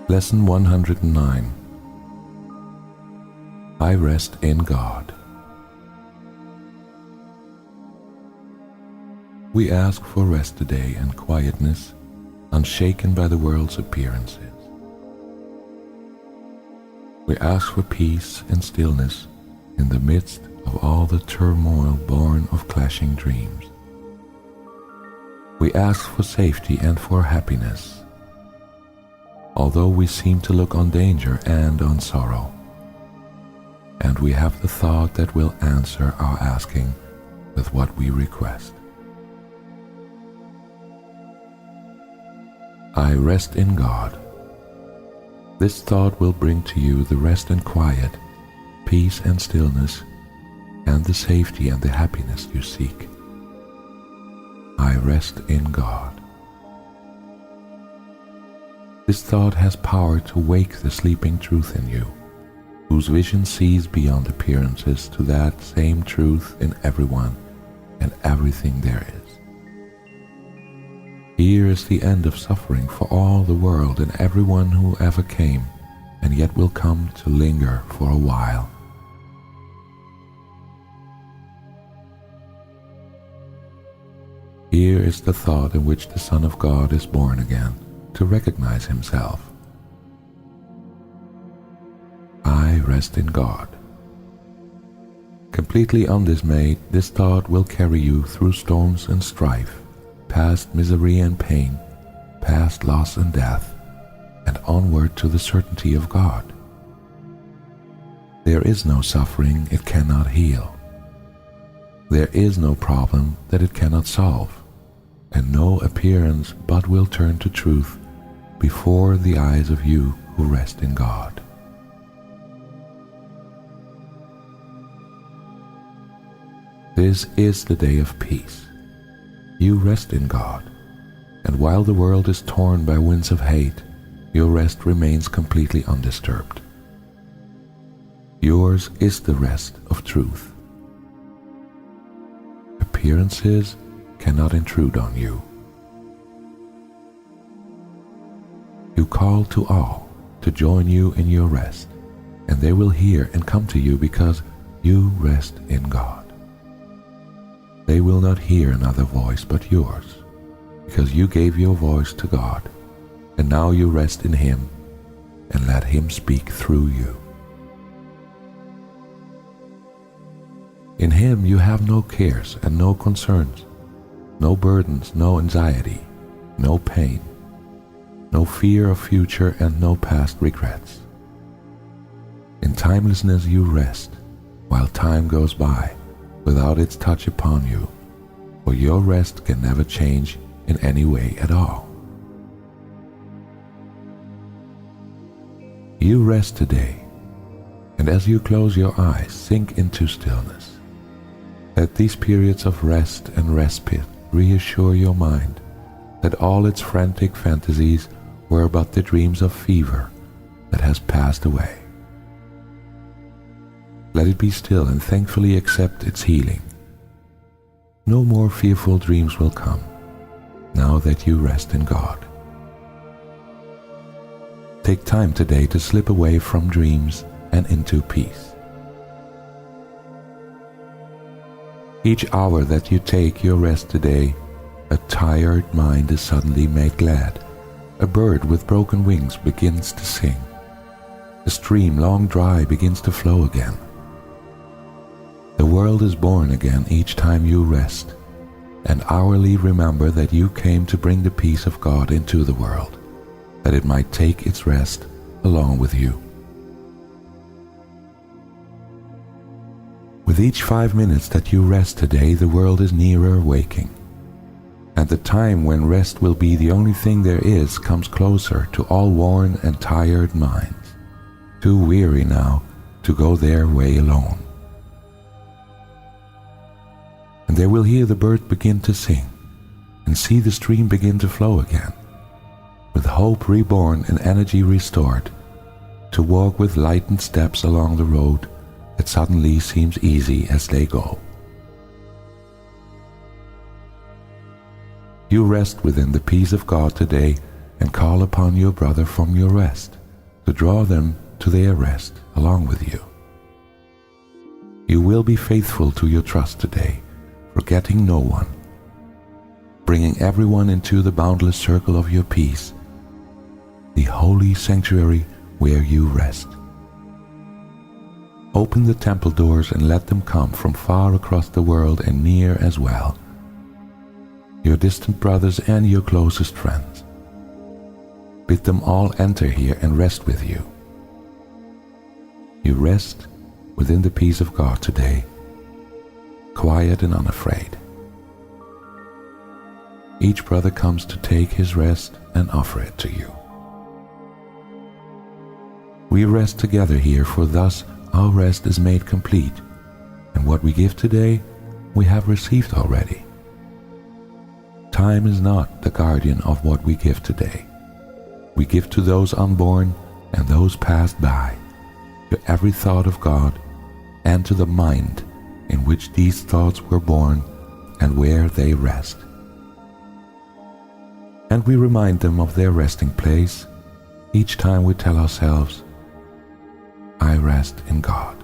Lesson 109. I rest in God. We ask for rest today and quietness, unshaken by the world's appearances. We ask for peace and stillness in the midst of all the turmoil born of clashing dreams. We ask for safety and for happiness, although we seem to look on danger and on sorrow. And we have the thought that will answer our asking with what we request. I rest in God. This thought will bring to you the rest and quiet, peace and stillness, and the safety and the happiness you seek. I rest in God. This thought has power to wake the sleeping truth in you, whose vision sees beyond appearances to that same truth in everyone and everything there is. Here is the end of suffering for all the world and everyone who ever came and yet will come to linger for a while. Here is the thought in which the Son of God is born again to recognize himself. I rest in God. Completely undismayed, this thought will carry you through storms and strife, past misery and pain, past loss and death, and onward to the certainty of God. There is no suffering it cannot heal. There is no problem that it cannot solve, and no appearance but will turn to truth before the eyes of you who rest in God. This is the day of peace. You rest in God, and while the world is torn by winds of hate, your rest remains completely undisturbed. Yours is the rest of truth. Appearances cannot intrude on you. You call to all to join you in your rest, and they will hear and come to you because you rest in God. They will not hear another voice but yours, because you gave your voice to God, and now you rest in Him and let Him speak through you. In Him you have no cares and no concerns, no burdens, no anxiety, no pain, no fear of future and no past regrets. In timelessness you rest, while time goes by, without its touch upon you, for your rest can never change in any way at all. You rest today, and as you close your eyes, sink into stillness. Let these periods of rest and respite reassure your mind that all its frantic fantasies were but the dreams of fever that has passed away. Let it be still and thankfully accept its healing. No more fearful dreams will come, now that you rest in God. Take time today to slip away from dreams and into peace. Each hour that you take your rest today, a tired mind is suddenly made glad. A bird with broken wings begins to sing. A stream long dry begins to flow again. The world is born again each time you rest, and hourly remember that you came to bring the peace of God into the world, that it might take its rest along with you. With each 5 minutes that you rest today, the world is nearer waking, and the time when rest will be the only thing there is comes closer to all worn and tired minds, too weary now to go their way alone. And they will hear the bird begin to sing, and see the stream begin to flow again, with hope reborn and energy restored, to walk with lightened steps along the road that suddenly seems easy as they go. You rest within the peace of God today and call upon your brother from your rest. to draw them to their rest along with you. You will be faithful to your trust today, forgetting no one, bringing everyone into the boundless circle of your peace, the holy sanctuary where you rest. Open the temple doors and let them come from far across the world and near as well, your distant brothers and your closest friends. Bid them all enter here and rest with you. You rest within the peace of God today, quiet and unafraid. Each brother comes to take his rest and offer it to you. We rest together here, for thus our rest is made complete, and what we give today we have received already. Time is not the guardian of what we give today. We give to those unborn and those passed by, to every thought of God, and to the mind in which these thoughts were born and where they rest. And we remind them of their resting place each time we tell ourselves, I rest in God.